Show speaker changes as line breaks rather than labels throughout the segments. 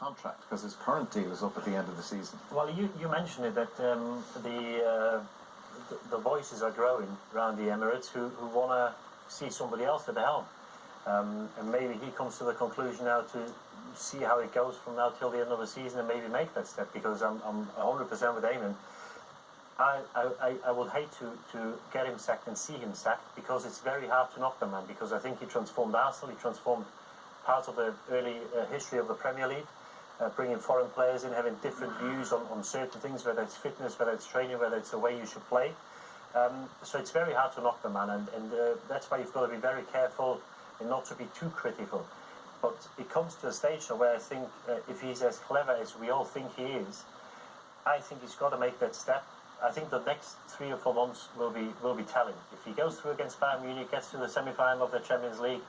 contract because his current deal is up at the end of the season.
Well, you mentioned it that the voices are growing around the Emirates who want to see somebody else at the helm. And maybe he comes to the conclusion now to see how it goes from now till the end of the season and maybe make that step, because I'm 100% with Eamon. I would hate to get him sacked and see him sacked, because it's very hard to knock the man, because I think he transformed Arsenal, he transformed part of the early history of the Premier League, bringing foreign players in, having different views on certain things, whether it's fitness, whether it's training, whether it's the way you should play. So it's very hard to knock the man, and that's why you've got to be very careful and not to be too critical. But it comes to a stage now where I think if he's as clever as we all think he is, I think he's got to make that step. I think the next 3 or 4 months will be telling. If he goes through against Bayern Munich, gets to the semi-final of the Champions League,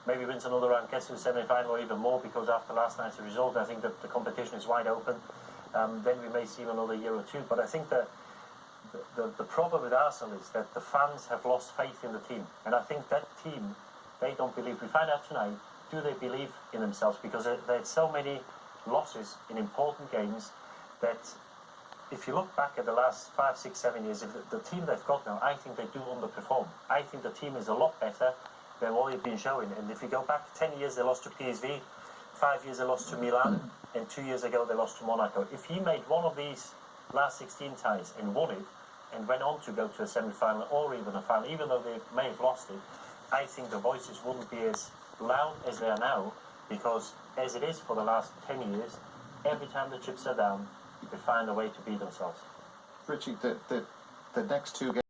maybe wins another round, gets to the semi-final or even more, because after last night's result, I think that the competition is wide open. Then we may see him another year or two. But I think that the problem with Arsenal is that the fans have lost faith in the team. And I think that team, they don't believe. We find out tonight, do they believe in themselves? Because they had so many losses in important games that if you look back at the last 5, 6, 7 years, if the team they've got now, I think they do underperform. I think the team is a lot better than what they've been showing. And if you go back 10 years, they lost to PSV, 5 years they lost to Milan, and 2 years ago they lost to Monaco. If he made one of these last 16 ties and won it, and went on to go to a semi-final or even a final, even though they may have lost it, I think the voices wouldn't be as loud as they are now, because as it is for the last 10 years, every time the chips are down, they find a way to beat themselves.
Richie, the next 2 games